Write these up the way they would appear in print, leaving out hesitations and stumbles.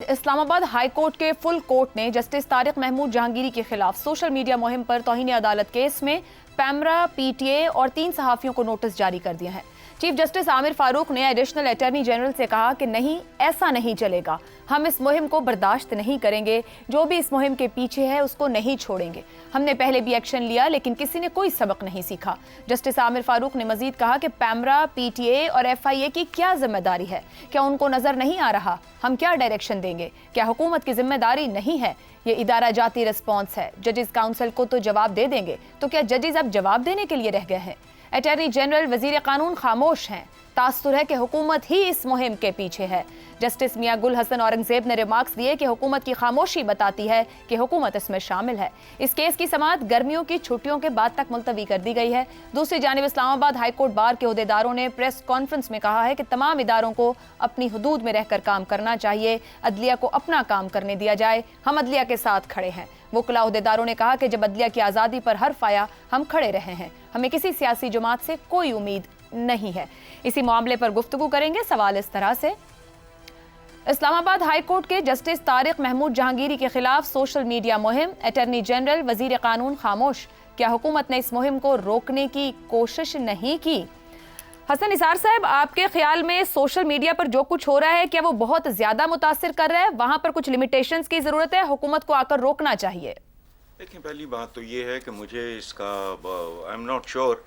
Islamabad high court के full court ने justice Tariq Mahmood Jahangiri के खिलाफ सोशल मीडिया मुहिम पर तौहीन अदालत केस में पैमरा, पीटीए और 3 सहाफ़ियों को नोटिस जारी कर दिया है। चीफ जस्टिस आमिर फारूक ने एडिशनल अटॉर्नी जनरल से कहा कि नहीं, ऐसा नहीं चलेगा, हम इस मुहिम को बर्दाश्त नहीं करेंगे, जो भी इस मुहिम के पीछे है उसको नहीं छोड़ेंगे। हमने पहले भी एक्शन लिया लेकिन किसी ने कोई सबक नहीं सीखा। जस्टिस आमिर फारूक ने मजीद कहा कि पैमरा, पीटीए और एफआईए की क्या जिम्मेदारी है? क्या उनको नजर नहीं आ रहा? हम क्या डायरेक्शन देंगे? क्या हुकूमत की जिम्मेदारी नहीं है? ये इदारा जाती रिस्पॉन्स है। जजेस काउंसिल को तो जवाब दे देंगे, तो क्या जजेस अब जवाब देने के लिए रह गए हैं? अटॉर्नी जनरल, वजीर कानून खामोश हैं। तासुर है कि हुकूमत ही इस मुहिम के पीछे है। जस्टिस मियां गुल हसन औरंगजेब ने रिमार्क्स दिए कि हुकूमत की खामोशी बताती है कि हुकूमत इसमें शामिल है। इस केस की समाअत गर्मियों की छुट्टियों के बाद तक मुलतवी कर दी गई है। दूसरी जानिब इस्लामाबाद हाई कोर्ट बार के ओहदेदारों ने प्रेस कॉन्फ्रेंस में कहा है कि तमाम इदारों को अपनी हुदूद में रहकर काम करना चाहिए, अदलिया को अपना काम करने दिया जाए। हम अदलिया के साथ खड़े हैं। वकला ओहदेदारों ने कहा कि जब अदलिया की आज़ादी पर हर्फ आया, हम खड़े रहे हैं। हमें किसी सियासी जमात से कोई उम्मीद नहीं है। इसी मामले पर गुफ्तगू करेंगे। सवाल इस तरह से, इस्लामाबाद हाई कोर्ट के जस्टिस तारिक महमूद जहांगीरी के खिलाफ सोशल मीडिया मुहिम, अटॉर्नी जनरल, वजीर कानून खामोश। क्या हुकूमत ने इस मुहिम को रोकने की कोशिश नहीं की? हसन निसार साहब, आपके ख्याल में सोशल मीडिया पर जो कुछ हो रहा है, क्या वो बहुत ज्यादा मुतासिर कर रहा है? वहां पर कुछ लिमिटेशंस की जरूरत है, हुकूमत को आकर रोकना चाहिए? देखिए, पहली बात तो ये है कि मुझे इसका आई एम नॉट श्योर,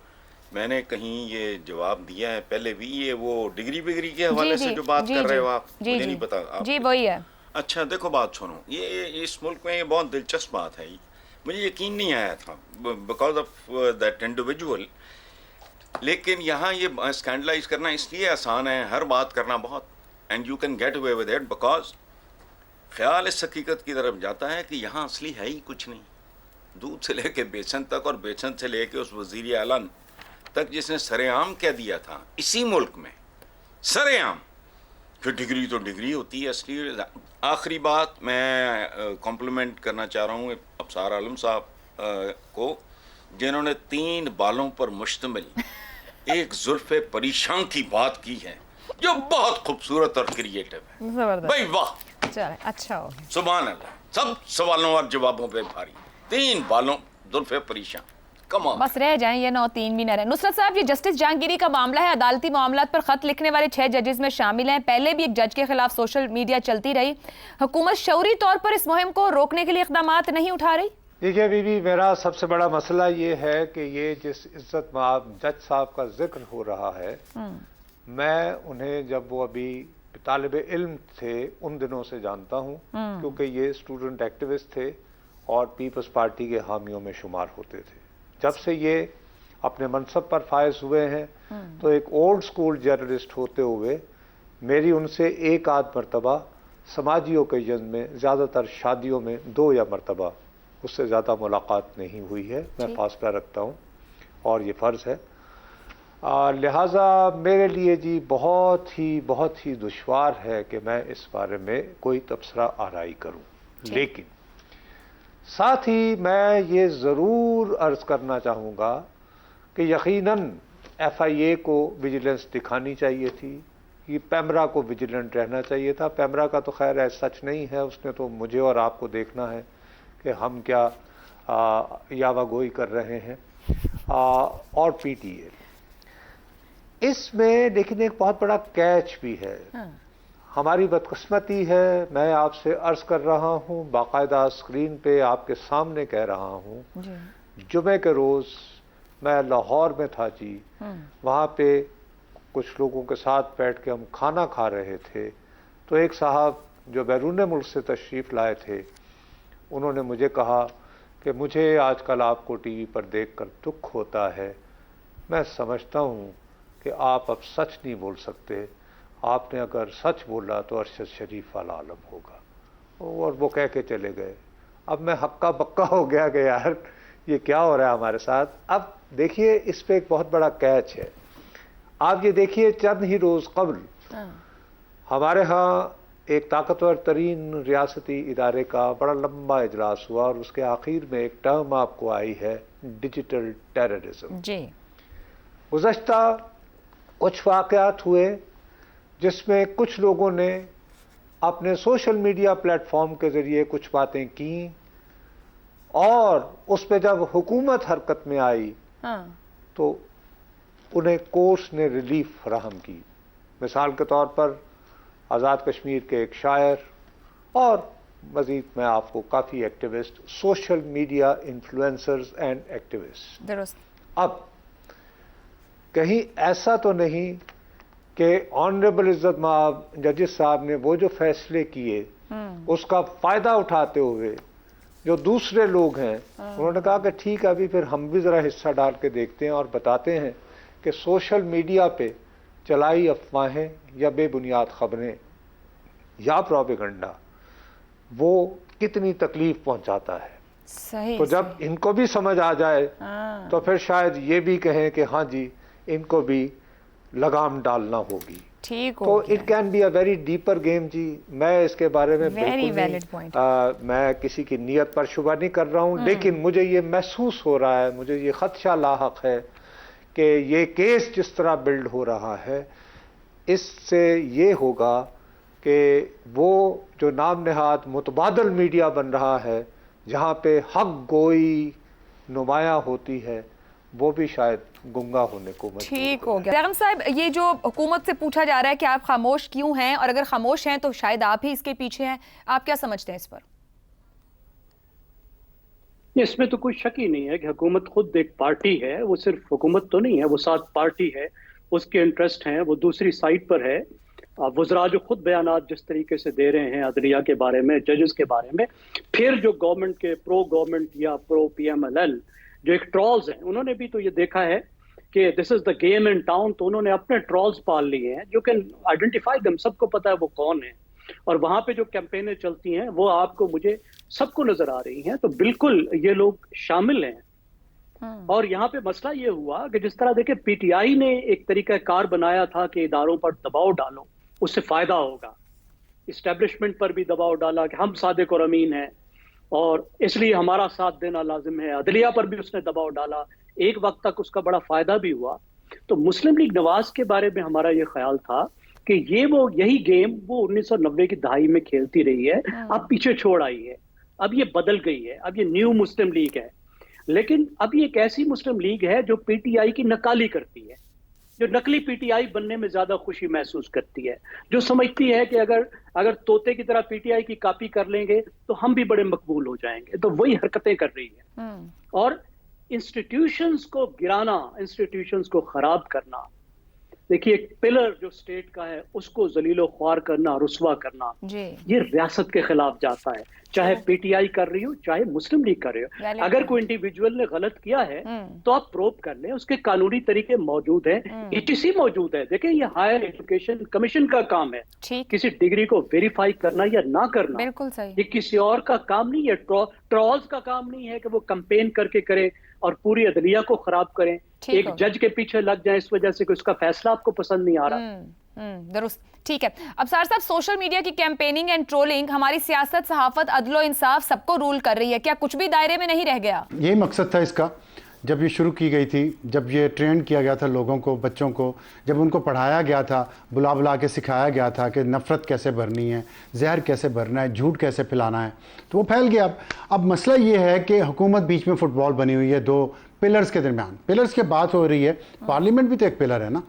मैंने कहीं ये जवाब दिया है पहले भी, ये वो डिग्री के हवाले से जो बात कर रहे हो आप, मुझे नहीं पता आप। जी वही है। अच्छा देखो, बात सुनो, ये इस मुल्क में ये बहुत दिलचस्प बात है। मुझे यकीन नहीं आया था बिकॉज ऑफ दैट इंडिविजुअल, लेकिन यहाँ ये स्कैंडलाइज करना इसलिए आसान है, हर बात करना बहुत, and you can get away with it because ख्याल इस हकीकत की तरफ जाता है कि यहाँ असली है ही कुछ नहीं। दूध से लेके बेसन तक और बेसन से लेके उस वजीर आलन तक जिसने सरेआम कह दिया था इसी मुल्क में, सरेआम, कि डिग्री तो डिग्री होती है असली। आखिरी बात मैं कॉम्प्लीमेंट करना चाह रहा हूँ अबसार आलम साहब को, जिन्होंने 3 बालों पर मुश्तमिल एक जुल्फ़े परेशान की बात की है, जो बहुत खूबसूरत और क्रिएटिव है। भाई वाह, अच्छा हो गया, सुभान अल्लाह। सब सवालों और जवाबों पे भारी, 3 बालों, जुल्फ़े परेशान, बस रह जाएं ये 9 3 भी न रहे। नुसरत साहब, ये जस्टिस जहांगीरी का मामला है, अदालती मामलात पर खत लिखने वाले 6 जजेस में शामिल हैं। पहले भी एक जज के खिलाफ सोशल मीडिया चलती रही। हुकूमत शऊरी तौर पर इस मुहिम को रोकने के लिए इक़दामात नहीं उठा रही? देखिए बीबी, मेरा सबसे बड़ा मसला ये है कि ये जिस इज्जत माब जज साहब का जिक्र हो रहा है, मैं उन्हें जब वो अभी तालिब इल्म थे उन दिनों से जानता हूँ, क्योंकि ये स्टूडेंट एक्टिविस्ट थे और पीपल्स पार्टी के हामियों में शुमार होते थे। जब से ये अपने मनसब पर फायज हुए हैं, तो एक ओल्ड स्कूल जर्नलिस्ट होते हुए मेरी उनसे एक आध मरतबा समाजी ओकेजन में, ज़्यादातर शादियों में 2 या मरतबा, उससे ज़्यादा मुलाकात नहीं हुई है। मैं फासला रखता हूँ और ये फ़र्ज़ है। लिहाजा मेरे लिए जी बहुत ही दुश्वार है कि मैं इस बारे में कोई तबसरा आराई करूँ। लेकिन साथ ही मैं ये ज़रूर अर्ज़ करना चाहूँगा कि यकीनन एफआईए को विजिलेंस दिखानी चाहिए थी, कि पैमरा को विजिलेंट रहना चाहिए था। पैमरा का तो खैर सच नहीं है, उसने तो मुझे और आपको देखना है कि हम क्या यावागोई कर रहे हैं। और पीटीए इसमें, लेकिन एक बहुत बड़ा कैच भी है। हमारी बदकिस्मती है, मैं आपसे अर्ज कर रहा हूँ, बाकायदा स्क्रीन पे आपके सामने कह रहा हूँ, जुमे के रोज़ मैं लाहौर में था जी, वहाँ पे कुछ लोगों के साथ बैठ के हम खाना खा रहे थे, तो एक साहब जो बैरून मुल्क से तशरीफ़ लाए थे, उन्होंने मुझे कहा कि मुझे आजकल आपको टीवी पर देखकर दुख होता है, मैं समझता हूँ कि आप अब सच नहीं बोल सकते, आपने अगर सच बोला तो अरशद शरीफ वाला आलम होगा। और वो कह के चले गए। अब मैं हक्का बक्का हो गया कि यार ये क्या हो रहा है हमारे साथ। अब देखिए, इस पे एक बहुत बड़ा कैच है। आप ये देखिए, चंद ही रोज़ कबल हमारे यहाँ एक ताकतवर तरीन रियासती इदारे का बड़ा लंबा इजलास हुआ और उसके आखिर में एक टर्म आपको आई है, डिजिटल टेररिज्म जी। गुज़श्ता कुछ वाक़यात हुए जिसमें कुछ लोगों ने اپنے سوشل میڈیا پلیٹ فارم کے ذریعے کچھ باتیں کی اور اس پہ جب حکومت حرکت میں آئی تو انہیں کورس نے ریلیف فراہم کی. مثال کے طور پر آزاد کشمیر کے ایک شاعر اور مزید میں آپ کو کافی activist, social media influencers and activist. درست. اب کہیں ایسا تو نہیں کہ آنریبل عزت مآب ججز صاحب نے وہ جو فیصلے کیے اس کا فائدہ اٹھاتے ہوئے جو دوسرے لوگ ہیں انہوں نے کہا کہ ٹھیک ہے ابھی پھر ہم بھی ذرا حصہ ڈال کے دیکھتے ہیں اور بتاتے ہیں کہ سوشل میڈیا پہ چلائی افواہیں یا بے بنیاد خبریں یا پروپیگنڈا وہ کتنی تکلیف پہنچاتا ہے. صحیح. تو جب ان کو بھی سمجھ آ جائے تو پھر شاید یہ بھی کہیں کہ ہاں جی ان کو بھی لگام ڈالنا ہوگی. ٹھیک تو it can be a very deeper game. جی میں اس کے بارے میں Very valid بالکل point. میں کسی کی نیت پر شبہ نہیں کر رہا ہوں لیکن مجھے یہ محسوس ہو رہا ہے، مجھے یہ خدشہ لاحق ہے کہ یہ کیس جس طرح بلڈ ہو رہا ہے اس سے یہ ہوگا کہ وہ جو نام نہاد متبادل میڈیا بن رہا ہے جہاں پہ حق گوئی نمایاں ہوتی ہے وہ بھی شاید گنگا ہونے کو مجبور ٹھیک ہو گیا. بیگم صاحب یہ جو حکومت سے پوچھا جا رہا ہے کہ آپ خاموش کیوں ہیں اور اگر خاموش ہیں تو شاید آپ ہی اس کے پیچھے ہیں، آپ کیا سمجھتے ہیں اس پر؟ اس میں تو کوئی شک ہی نہیں ہے کہ حکومت خود ایک پارٹی ہے، وہ صرف حکومت تو نہیں ہے، وہ ساتھ پارٹی ہے، اس کے انٹرسٹ ہیں، وہ دوسری سائٹ پر ہے. وزراء جو خود بیانات جس طریقے سے دے رہے ہیں عدلیہ کے بارے میں، ججز کے بارے میں، پھر جو گورنمنٹ کے پرو گورنمنٹ یا پرو پی ایم ایل ایل جو ایک ٹرولز ہیں انہوں نے بھی تو یہ دیکھا ہے کہ دس از دا گیم ان ٹاؤن، تو انہوں نے اپنے ٹرولز پال لیے ہیں جو کین آئیڈینٹیفائی دم، سب کو پتا ہے وہ کون ہیں اور وہاں پہ جو کیمپینیں چلتی ہیں وہ آپ کو مجھے سب کو نظر آ رہی ہیں. تو بالکل یہ لوگ شامل ہیں. اور یہاں پہ مسئلہ یہ ہوا کہ جس طرح دیکھیں پی ٹی آئی نے ایک طریقہ کار بنایا تھا کہ اداروں پر دباؤ ڈالو اس سے فائدہ ہوگا، اسٹیبلشمنٹ پر بھی دباؤ ڈالا کہ ہم صادق اور امین ہیں اور اس لیے ہمارا ساتھ دینا لازم ہے، عدلیہ پر بھی اس نے دباؤ ڈالا، ایک وقت تک اس کا بڑا فائدہ بھی ہوا. تو مسلم لیگ نواز کے بارے میں ہمارا یہ خیال تھا کہ یہی گیم وہ 1990 کی دہائی میں کھیلتی رہی ہے، اب پیچھے چھوڑ آئی ہے، اب یہ بدل گئی ہے، اب یہ نیو مسلم لیگ ہے. لیکن اب یہ ایک ایسی مسلم لیگ ہے جو پی ٹی آئی کی نکالی کرتی ہے، جو نقلی پی ٹی آئی بننے میں زیادہ خوشی محسوس کرتی ہے، جو سمجھتی ہے کہ اگر طوطے کی طرح پی ٹی آئی کی کاپی کر لیں گے تو ہم بھی بڑے مقبول ہو جائیں گے. تو وہی حرکتیں کر رہی ہے اور انسٹیٹیوشنز کو گرانا، انسٹیٹیوشنز کو خراب کرنا. دیکھیے ایک پلر جو اسٹیٹ کا ہے اس کو ذلیل و خوار کرنا، رسوا کرنا، یہ ریاست کے خلاف جاتا ہے، چاہے پی ٹی آئی کر رہی ہو چاہے مسلم لیگ کر رہی ہو. اگر کوئی انڈیویجول نے غلط کیا ہے تو آپ پروب کر لیں، اس کے قانونی طریقے موجود ہیں، ETC موجود ہے. دیکھیں یہ ہائر ایجوکیشن کمیشن کا کام ہے کسی ڈگری کو ویریفائی کرنا یا نہ کرنا. بالکل صحیح. یہ کسی اور کا کام نہیں ہے، ٹرولز کا کام نہیں ہے کہ وہ کمپین کر کے کریں اور پوری عدلیہ کو خراب کریں، ایک جج کے پیچھے لگ جائیں اس وجہ سے کہ اس کا فیصلہ آپ کو پسند نہیں آ رہا. درست. ٹھیک ہے. اب سار صاحب سوشل میڈیا کی کیمپیننگ اینڈ ٹرولنگ ہماری سیاست، صحافت، عدل و انصاف سب کو رول کر رہی ہے، کیا کچھ بھی دائرے میں نہیں رہ گیا؟ یہی مقصد تھا اس کا جب یہ شروع کی گئی تھی، جب یہ ٹرینڈ کیا گیا تھا لوگوں کو، بچوں کو، جب ان کو پڑھایا گیا تھا، بلا بلا کے سکھایا گیا تھا کہ نفرت کیسے بھرنی ہے، زہر کیسے بھرنا ہے، جھوٹ کیسے پھیلانا ہے، تو وہ پھیل گیا. اب مسئلہ یہ ہے کہ حکومت بیچ میں فٹ بال بنی ہوئی ہے دو پلرز کے درمیان. پلرز کی بات ہو رہی ہے، پارلیمنٹ بھی تو ایک پلر ہے نا،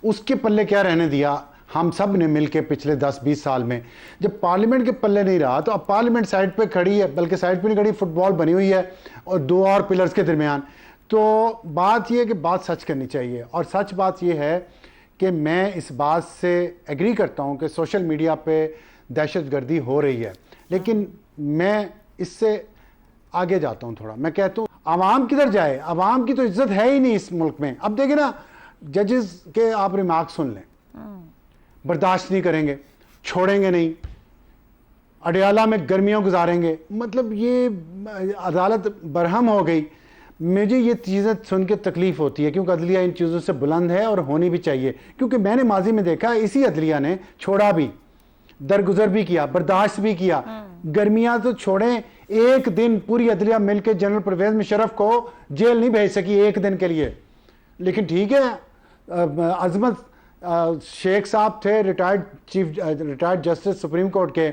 اس کے پلے کیا رہنے دیا ہم سب نے مل کے پچھلے 10-20 سال میں. جب پارلیمنٹ کے پلے نہیں رہا تو اب پارلیمنٹ سائڈ پہ کھڑی ہے، بلکہ سائڈ پہ نہیں کھڑی، فٹ بال بنی ہوئی ہے اور دو اور پلرز کے درمیان. تو بات یہ ہے کہ بات سچ کرنی چاہیے، اور سچ بات یہ ہے کہ میں اس بات سے ایگری کرتا ہوں کہ سوشل میڈیا پہ دہشت گردی ہو رہی ہے، لیکن میں اس سے آگے جاتا ہوں تھوڑا. میں کہتا ہوں عوام کدھر جائے؟ عوام کی تو عزت ہے ہی نہیں اس ملک میں. اب دیکھیں نا ججز کے آپ ریمارک سن لیں، برداشت نہیں کریں گے، چھوڑیں گے نہیں، اڈیالہ میں گرمیوں گزاریں گے. مطلب یہ عدالت برہم ہو گئی. مجھے یہ چیزیں سن کے تکلیف ہوتی ہے کیونکہ عدلیہ ان چیزوں سے بلند ہے اور ہونی بھی چاہیے، کیونکہ میں نے ماضی میں دیکھا اسی عدلیہ نے چھوڑا بھی، درگزر بھی کیا، برداشت بھی کیا. گرمیاں تو چھوڑیں، ایک دن پوری عدلیہ مل کے جنرل پرویز مشرف کو جیل نہیں بھیج سکی ایک دن کے لیے. لیکن ٹھیک ہے، عظمت शेख साहब थे रिटायर्ड जस्टिस सुप्रीम कोर्ट के,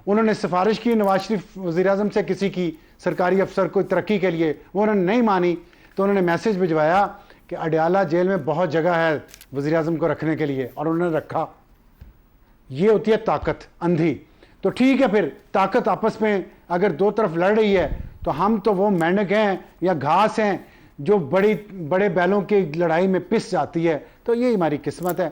उन्होंने सिफारिश की नवाज शरीफ वज़ीर-ए-आज़म से किसी की सरकारी अफसर को तरक्की के लिए, वो उन्होंने नहीं मानी तो उन्होंने मैसेज भिजवाया कि अडयाला जेल में बहुत जगह है वज़ीर-ए-आज़म को रखने के लिए, और उन्होंने रखा। ये होती है ताकत अंधी। तो ठीक है, फिर ताकत आपस में अगर दो तरफ लड़ रही है तो हम तो वो मेंढक हैं या घास हैं जो बड़े बैलों की लड़ाई में पिस जाती है। तो ये हमारी किस्मत है।